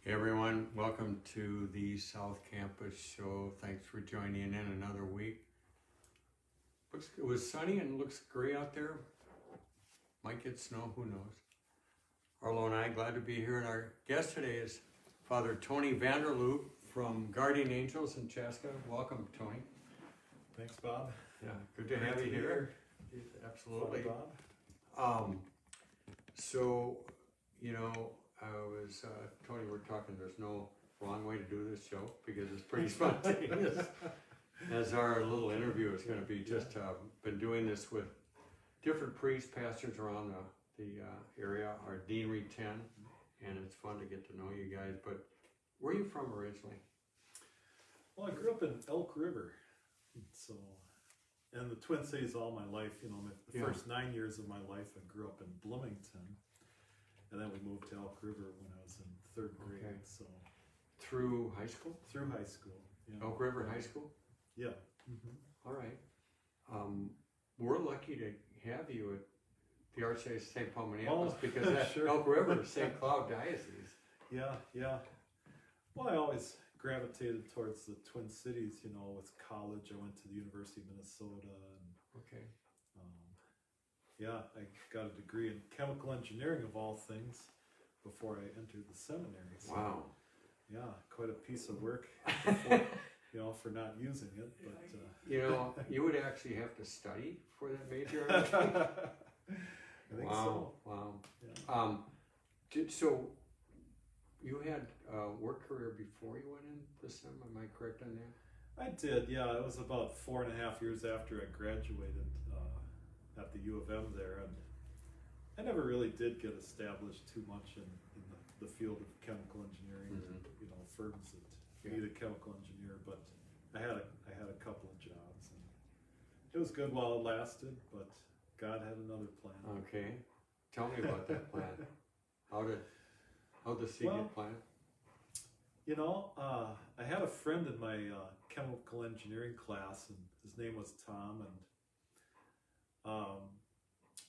Hey everyone, welcome to the South Campus Show. Thanks for joining in another week. It was sunny and looks gray out there. Might get snow, who knows. Arlo and I glad to be here, and our guest today is Father Tony Vanderloop from Guardian Angels in Chaska. Welcome, Tony. Thanks, Bob. Yeah, good to have you here. Absolutely. Fun, Bob. So, I was, Tony, we're talking, there's no wrong way to do this show because it's pretty spontaneous. As our little interview is going to be, just been doing this with different priests, pastors around the area, our Deanery 10, and it's fun to get to know you guys. But where are you from originally? Well, I grew up in Elk River, so, and the Twin Cities all my life. The first 9 years of my life, I grew up in Bloomington, and then we moved to Elk River when I was in third grade. Okay. So Through high school? through high school. Yeah. Elk River High School? Yeah. All right. We're lucky to have you at the Archdiocese of St. Paul, Minneapolis, because that sure. Elk River is St. Cloud Diocese. Yeah. Well, I always gravitated towards the Twin Cities. With college, I went to the University of Minnesota, and Okay. I got a degree in chemical engineering of all things before I entered the seminary. So, Wow. yeah, quite a piece of work before, for not using it. But You would actually have to study for that major. I think so. Wow. Yeah. So you had a work career before you went in the sem? Am I correct on that? I did, yeah. It was about 4.5 years after I graduated at the U of M there, and I never really did get established too much in the field of chemical engineering. Firms that need a chemical engineer, but I had a couple of jobs, and it was good while it lasted. But God had another plan. Okay, tell me about that plan. How the seed get planted? I had a friend in my chemical engineering class, and his name was Tom, and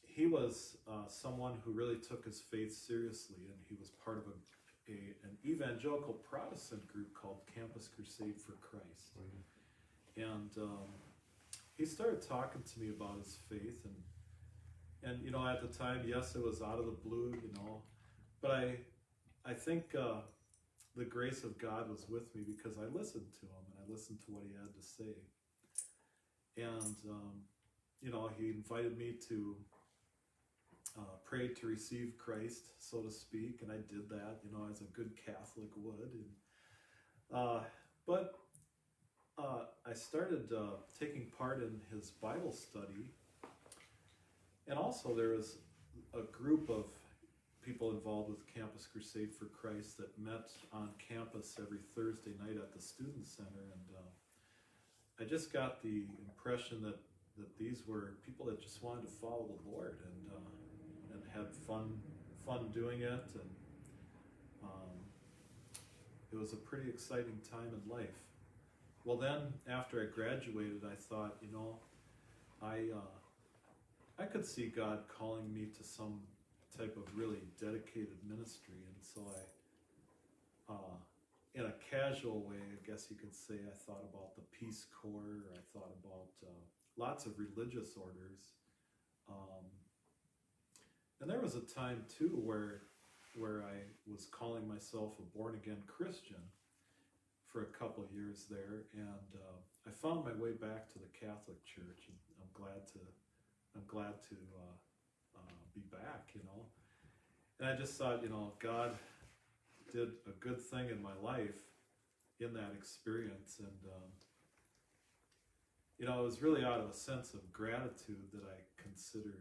he was someone who really took his faith seriously, and he was part of an evangelical Protestant group called Campus Crusade for Christ. And he started talking to me about his faith, and at the time, yes, it was out of the blue, but I think the grace of God was with me because I listened to him and I listened to what he had to say. And he invited me to pray to receive Christ, so to speak, and I did that, as a good Catholic would. But I started taking part in his Bible study, and also there was a group of people involved with Campus Crusade for Christ that met on campus every Thursday night at the Student Center, and I just got the impression that these were people that just wanted to follow the Lord and had fun doing it, and it was a pretty exciting time in life. Well, then after I graduated, I thought, I could see God calling me to some type of really dedicated ministry, and so I, in a casual way, I guess you could say, I thought about the Peace Corps. I thought about lots of religious orders, and there was a time too where I was calling myself a born-again Christian for a couple of years there, and I found my way back to the Catholic Church, and I'm glad to be back, And I just thought, God did a good thing in my life in that experience, and it was really out of a sense of gratitude that I considered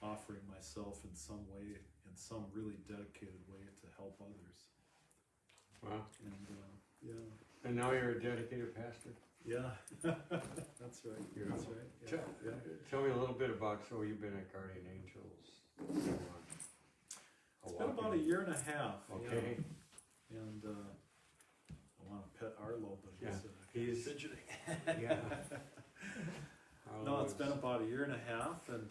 offering myself in some way, in some really dedicated way, to help others. Wow. And And now you're a dedicated pastor? yeah, that's right. That's right. Yeah. Tell me a little bit about, so you've been at Guardian Angels. It's been about a year and a half. Okay. Yeah. And I want to pet Arlo, but he's fidgeting. Yeah. No, it's been about a year and a half, and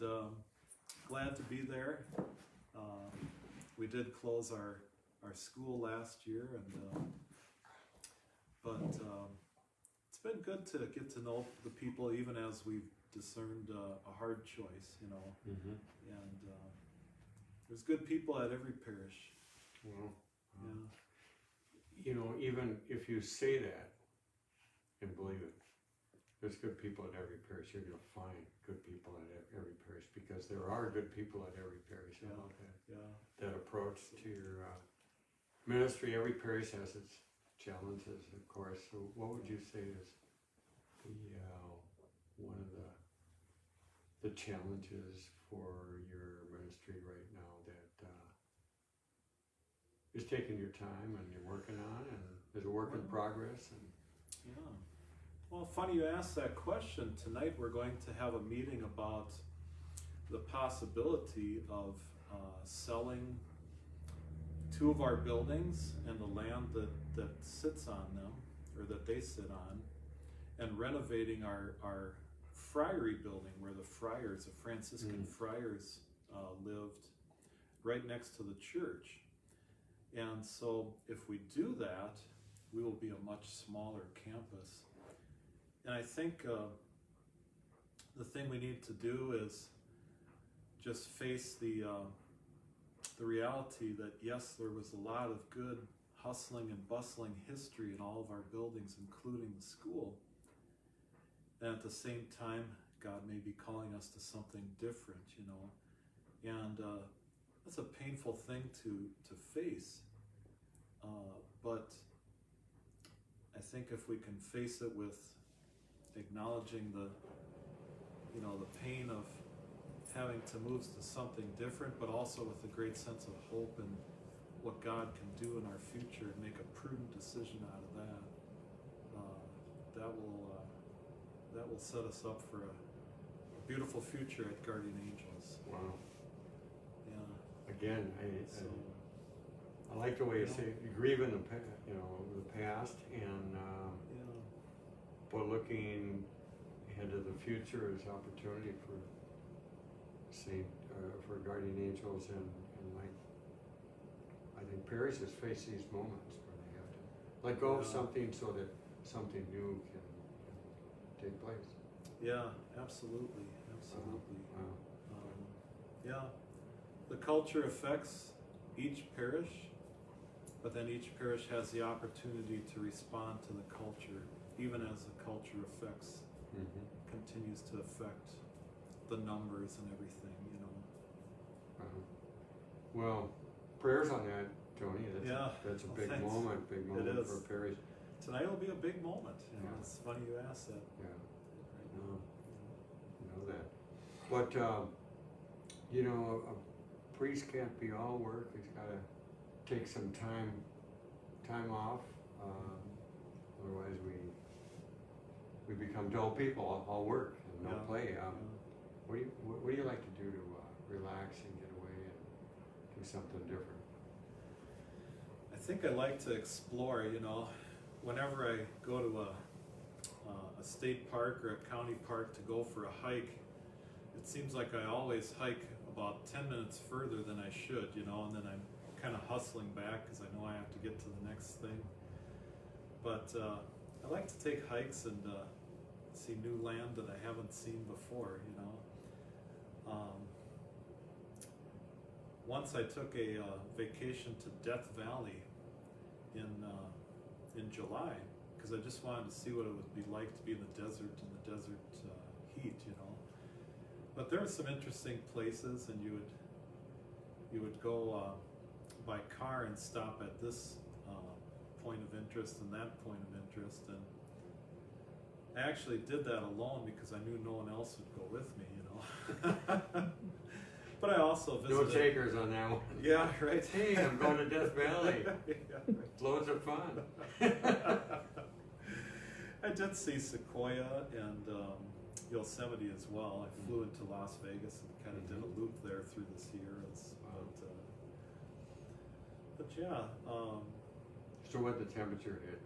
glad to be there. We did close our our school last year, and it's been good to get to know the people, even as we've discerned a hard choice, you know. Mm-hmm. And there's good people at every parish. Well, Yeah. you know, even if you say that and believe it, there's good people at every parish. You're going to find good people at every parish, because there are good people at every parish. How about that? Yeah. That approach to your ministry. Every parish has its challenges, of course. So what would you say is the one of the challenges for your ministry right now that is taking your time and you're working on, and is a work in progress? And Yeah. Well, funny you asked that question. Tonight we're going to have a meeting about the possibility of selling two of our buildings and the land that sits on them, or that they sit on, and renovating our friary building where the friars, the Franciscan friars, lived right next to the church. And so if we do that, we will be a much smaller campus. And I think the thing we need to do is just face the reality that, yes, there was a lot of good hustling and bustling history in all of our buildings, including the school. And at the same time, God may be calling us to something different, you know. And that's a painful thing to face. But I think if we can face it with acknowledging the pain of having to move to something different, but also with a great sense of hope and what God can do in our future, and make a prudent decision out of that, that will set us up for a beautiful future at Guardian Angels. wow. Yeah. Again, So, I like the way you say you grieve in the past, and yeah. but looking ahead to the future is opportunity for for Guardian Angels, and like I think parishes face these moments where they have to let go of something so that something new can take place. Yeah, absolutely. Wow. Yeah, the culture affects each parish, but then each parish has the opportunity to respond to the culture, even as the culture Mm-hmm. continues to affect the numbers and everything, you know. Well, prayers on that, Tony. That's a Well, big thanks. moment is. for a parish. Tonight will be a big moment. You know, Yeah. It's funny you asked that. Yeah, Right no, now. know that. But you know, a priest can't be all work. He's got to take some time off. Otherwise, we become dull people. All work and no Yeah. play. Yeah. What do you like to do to relax and get away and do something different? I think I like to explore, you know. Whenever I go to a state park or a county park to go for a hike, it seems like I always hike about 10 minutes further than I should, you know, and then I'm kind of hustling back because I know I have to get to the next thing. But I like to take hikes and see new land that I haven't seen before, you know. Once I took a vacation to Death Valley in July, because I just wanted to see what it would be like to be in the desert, heat, you know. But there are some interesting places, and you would go by car and stop at this point of interest and that point of interest, and I actually did that alone because I knew no one else would go with me, you know. But I also visited. No takers on that one. Yeah, right. Hey, I'm going to Death Valley. Yeah, right. Loads of fun. I did see Sequoia and Yosemite as well. I flew into Las Vegas and kind of did a loop there through the Sierras. Wow. But yeah, So what the temperature hit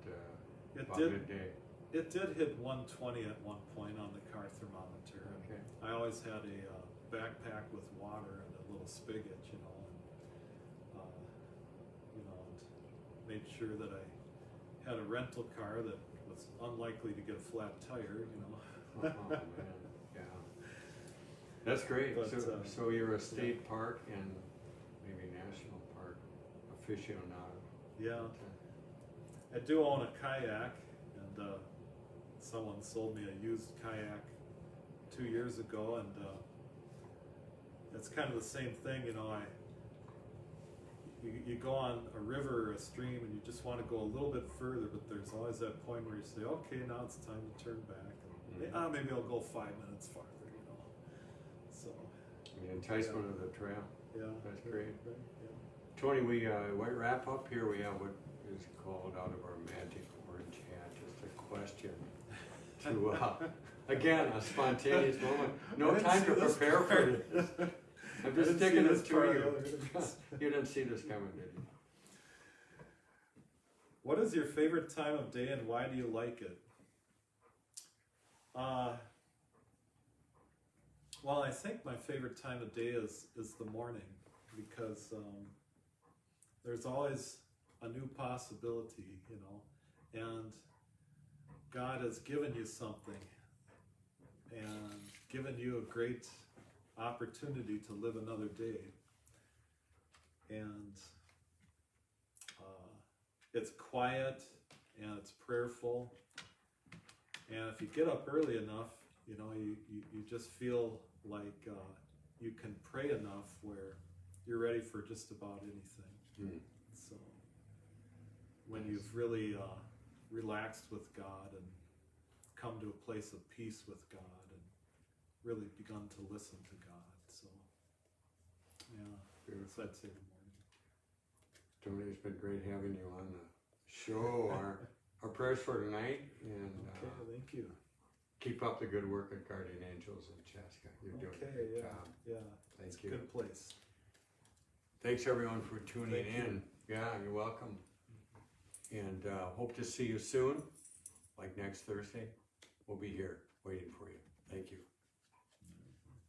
it about did. midday? It did hit 120 at one point on the car thermometer. Okay. I always had a backpack with water and a little spigot, you know. And, made sure that I had a rental car that was unlikely to get a flat tire, you know. Oh, man, yeah. That's great. But, So you're a state park and maybe national park aficionado. Yeah, I do own a kayak, and someone sold me a used kayak 2 years ago, and it's kind of the same thing, you know. You go on a river or a stream and you just want to go a little bit further, but there's always that point where you say, okay, now it's time to turn back. And, maybe I'll go 5 minutes farther, you know. So The enticement of the trail. yeah, That's great. Right, yeah. Tony, we wrap up here. We have what is called out of our magic orange hat, just a question to, again, a spontaneous moment. No I didn't time see to this prepare for part. this. I'm I just didn't see sticking this it to part you. either. You didn't see this coming, did you? What is your favorite time of day and why do you like it? Well, I think my favorite time of day is the morning, because there's always a new possibility, you know, and God has given you something and given you a great opportunity to live another day. And it's quiet and it's prayerful, and if you get up early enough, you know, you just feel like you can pray enough where you're ready for just about anything. So when you've really relaxed with God and come to a place of peace with God and really begun to listen to God. So yeah, so I'd say the morning. Tony, it's been great having you on the show. Our prayers for tonight, and Okay, thank you. keep up the good work at Guardian Angels in Chaska. You're doing a great yeah, job. yeah, Thank it's you. a good place. Thanks everyone for tuning Thank in. Yeah, you're welcome. And hope to see you soon, like next Thursday. We'll be here waiting for you. Thank you.